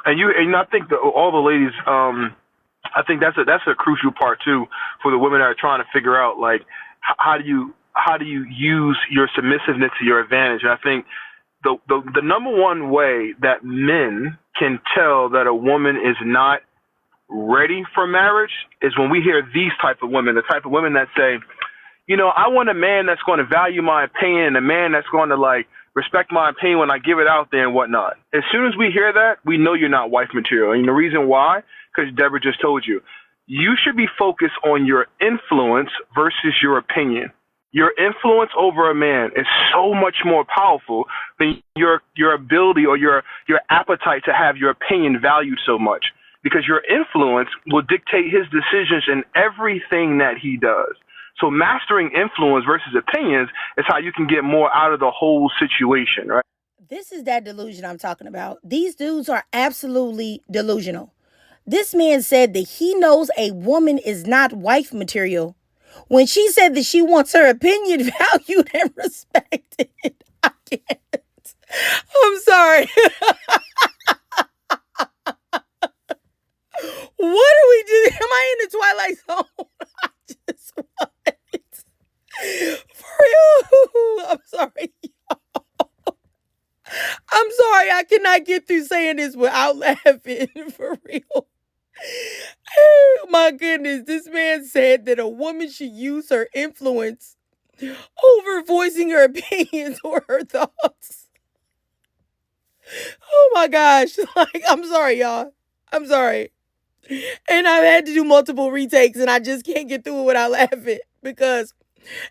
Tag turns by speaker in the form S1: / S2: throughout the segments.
S1: And I think that all the ladies, I think that's a crucial part too for the women that are trying to figure out like how do you use your submissiveness to your advantage. And I think the number one way that men can tell that a woman is not ready for marriage is when we hear these type of women, the type of women that say, I want a man that's going to value my opinion, a man that's going to like respect my opinion when I give it out there and whatnot. As soon as we hear that, we know you're not wife material. And the reason why, because Deborah just told you, you should be focused on your influence versus your opinion. Your influence over a man is so much more powerful than your ability or your appetite to have your opinion valued so much, because your influence will dictate his decisions in everything that he does. So mastering influence versus opinions is how you can get more out of the whole situation, right?
S2: This is that delusion I'm talking about. These dudes are absolutely delusional. This man said that he knows a woman is not wife material when she said that she wants her opinion valued and respected. I can't. I'm sorry. What are we doing? Am I in the Twilight Zone? I just want it. For real. I'm sorry. I'm sorry. I cannot get through saying this without laughing. For real. Oh, my goodness. This man said that a woman should use her influence over voicing her opinions or her thoughts. Oh my gosh. Like, I'm sorry, y'all. I'm sorry. And I've had to do multiple retakes and I just can't get through it without laughing, because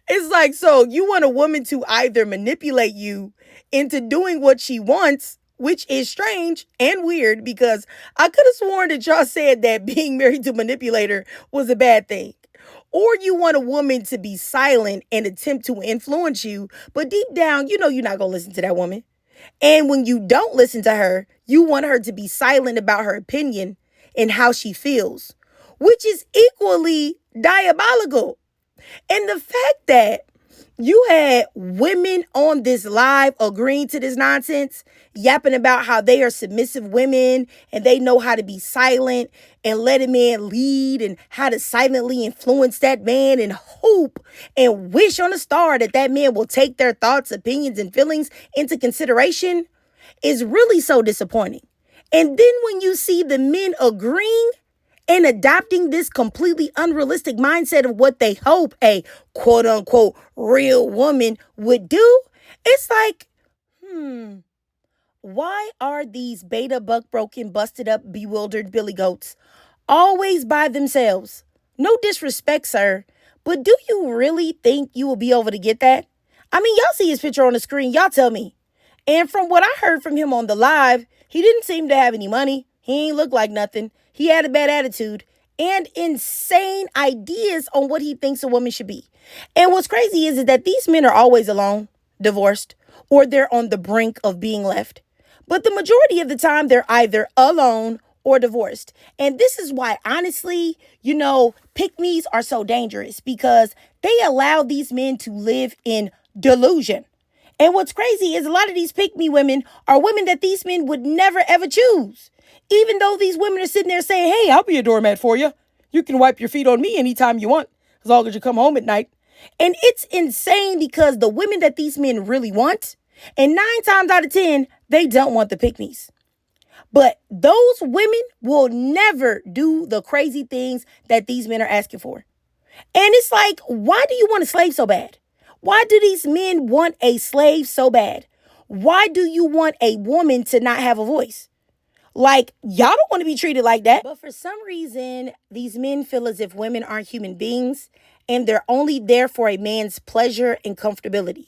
S2: it's like, so you want a woman to either manipulate you into doing what she wants, which is strange and weird, because I could have sworn that y'all said that being married to a manipulator was a bad thing. Or you want a woman to be silent and attempt to influence you, but deep down, you know you're not going to listen to that woman. And when you don't listen to her, you want her to be silent about her opinion and how she feels, which is equally diabolical. And the fact that you had women on this live agreeing to this nonsense, yapping about how they are submissive women and they know how to be silent and let a man lead and how to silently influence that man and hope and wish on a star that that man will take their thoughts, opinions, and feelings into consideration is really so disappointing. And then when you see the men agreeing and adopting this completely unrealistic mindset of what they hope a quote unquote real woman would do, it's like, why are these beta buck broken, busted up, bewildered billy goats always by themselves? No disrespect, sir, but do you really think you will be able to get that? I mean, y'all see his picture on the screen. Y'all tell me. And from what I heard from him on the live, he didn't seem to have any money. He ain't look like nothing. He had a bad attitude and insane ideas on what he thinks a woman should be. And what's crazy is that these men are always alone, divorced, or they're on the brink of being left. But the majority of the time, they're either alone or divorced. And this is why, honestly, pick-me's are so dangerous, because they allow these men to live in delusion. And what's crazy is a lot of these pick-me women are women that these men would never, ever choose. Even though these women are sitting there saying, hey, I'll be a doormat for you. You can wipe your feet on me anytime you want, as long as you come home at night. And it's insane, because the women that these men really want, and 9 times out of 10, they don't want the pick-me's. But those women will never do the crazy things that these men are asking for. And it's like, why do you want a slave so bad? Why do these men want a slave so bad? Why do you want a woman to not have a voice? Like, y'all don't want to be treated like that. But for some reason, these men feel as if women aren't human beings and they're only there for a man's pleasure and comfortability.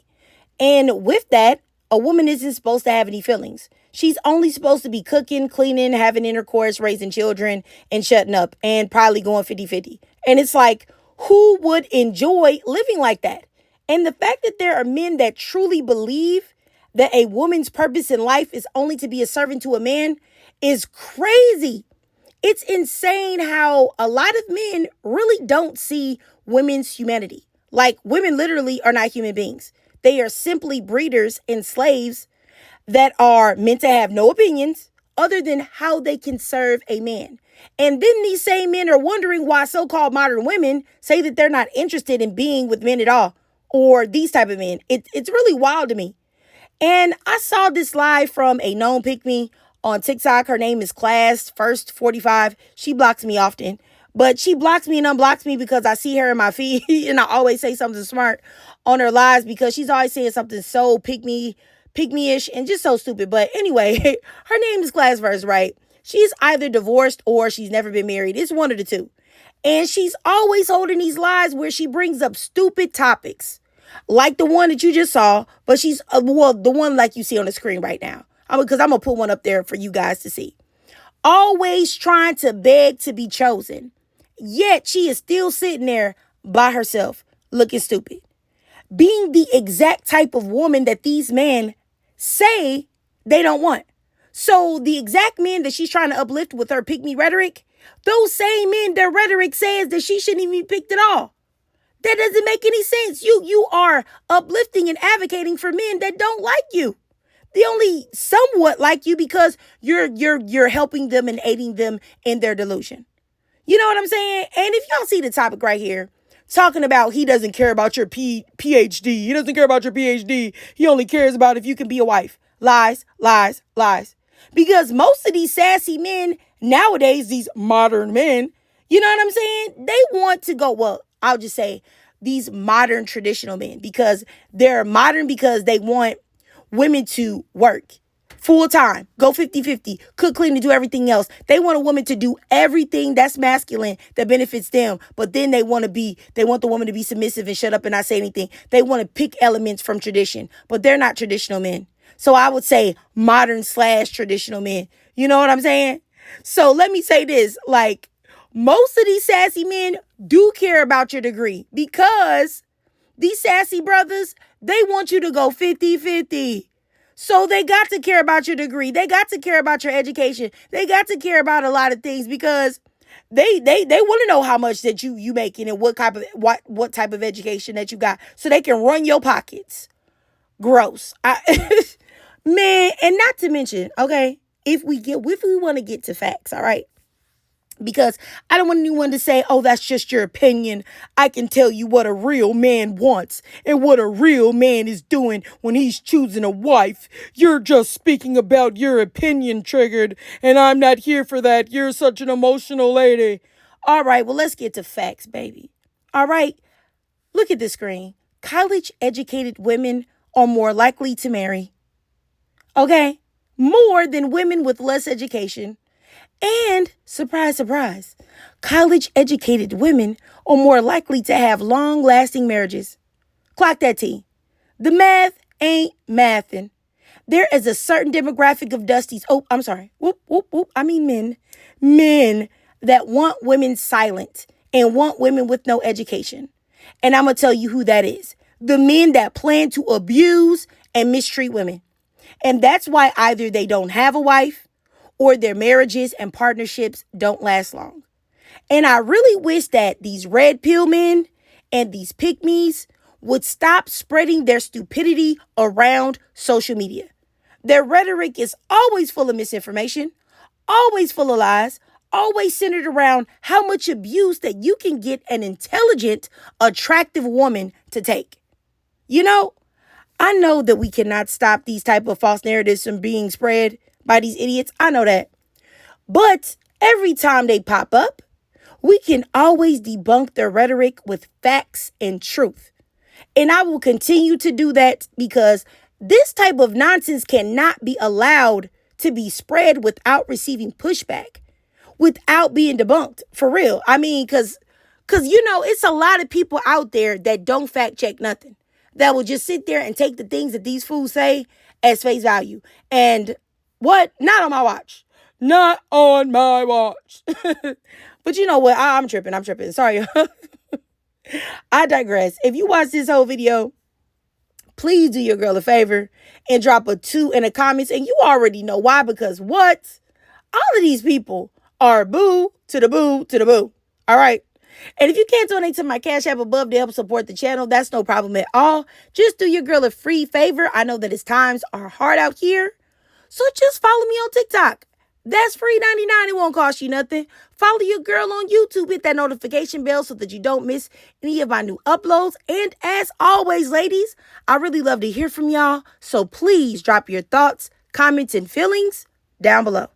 S2: And with that, a woman isn't supposed to have any feelings. She's only supposed to be cooking, cleaning, having intercourse, raising children, and shutting up, and probably going 50-50. And it's like, who would enjoy living like that? And the fact that there are men that truly believe that a woman's purpose in life is only to be a servant to a man is crazy. It's insane how a lot of men really don't see women's humanity. Like, women literally are not human beings. They are simply breeders and slaves that are meant to have no opinions, other than how they can serve a man. And then these same men are wondering why so-called modern women say that they're not interested in being with men at all, or these type of men. It's really wild to me. And I saw this live from a known pick me on TikTok. Her name is Class First 45. She blocks me often, but she blocks me and unblocks me because I see her in my feed and I always say something smart on her lives because she's always saying something so pick me-ish and just so stupid. But anyway, her name is Class First, right? She's either divorced or she's never been married. It's one of the two. And she's always holding these lies where she brings up stupid topics like the one that you just saw, but she's, the one like you see on the screen right now. Because I'm going to put one up there for you guys to see. Always trying to beg to be chosen. Yet she is still sitting there by herself looking stupid. Being the exact type of woman that these men say they don't want. So the exact men that she's trying to uplift with her pick me rhetoric, those same men, their rhetoric says that she shouldn't even be picked at all. That doesn't make any sense. You are uplifting and advocating for men that don't like you. They only somewhat like you because you're helping them and aiding them in their delusion. You know what I'm saying? And if y'all see the topic right here, talking about he doesn't care about your PhD. He doesn't care about your PhD. He only cares about if you can be a wife. Lies, lies, lies. Because most of these sassy men nowadays, these modern men, you know what I'm saying? They want to go, well, I'll just say these modern traditional men because they're modern because they want women to work full time, go 50-50, cook, clean, and do everything else. They want a woman to do everything that's masculine that benefits them. But then they want the woman to be submissive and shut up and not say anything. They want to pick elements from tradition, but they're not traditional men. So I would say modern / traditional men. You know what I'm saying? So let me say this, like most of these sassy men do care about your degree because these sassy brothers, they want you to go 50-50. So they got to care about your degree. They got to care about your education. They got to care about a lot of things because they want to know how much that you making and what type of education that you got so they can run your pockets. Gross. Man, and not to mention, okay, if we want to get to facts, all right? Because I don't want anyone to say, oh, that's just your opinion. I can tell you what a real man wants and what a real man is doing when he's choosing a wife. You're just speaking about your opinion triggered, and I'm not here for that. You're such an emotional lady. All right, well, let's get to facts, baby. All right, look at the screen. College-educated women are more likely to marry. Okay? More than women with less education. And, surprise, surprise, college-educated women are more likely to have long-lasting marriages. Clock that T. The math ain't mathin'. There is a certain demographic of dusties. Oh, I'm sorry. I mean men. Men that want women silent and want women with no education. And I'm going to tell you who that is. The men that plan to abuse and mistreat women. And that's why either they don't have a wife or their marriages and partnerships don't last long. And I really wish that these red pill men and these pick-me's would stop spreading their stupidity around social media. Their rhetoric is always full of misinformation, always full of lies, always centered around how much abuse that you can get an intelligent, attractive woman to take. You know, I know that we cannot stop these type of false narratives from being spread by these idiots. I know that. But every time they pop up, we can always debunk their rhetoric with facts and truth. And I will continue to do that because this type of nonsense cannot be allowed to be spread without receiving pushback, without being debunked. For real. I mean, because it's a lot of people out there that don't fact check nothing, that will just sit there and take the things that these fools say as face value. And what? Not on my watch. Not on my watch. But you know what? I'm tripping. Sorry. I digress. If you watch this whole video, please do your girl a favor and drop a 2 in the comments. And you already know why, because what? All of these people are boo to the boo to the boo. All right. And if you can't donate to my Cash App above to help support the channel, that's no problem at all. Just do your girl a free favor. I know that times are hard out here. So just follow me on TikTok That's free 99. It won't cost you nothing. Follow your girl on YouTube. Hit that notification bell so that you don't miss any of my new uploads. And as always, ladies, I really love to hear from y'all. So please drop your thoughts, comments, and feelings down below.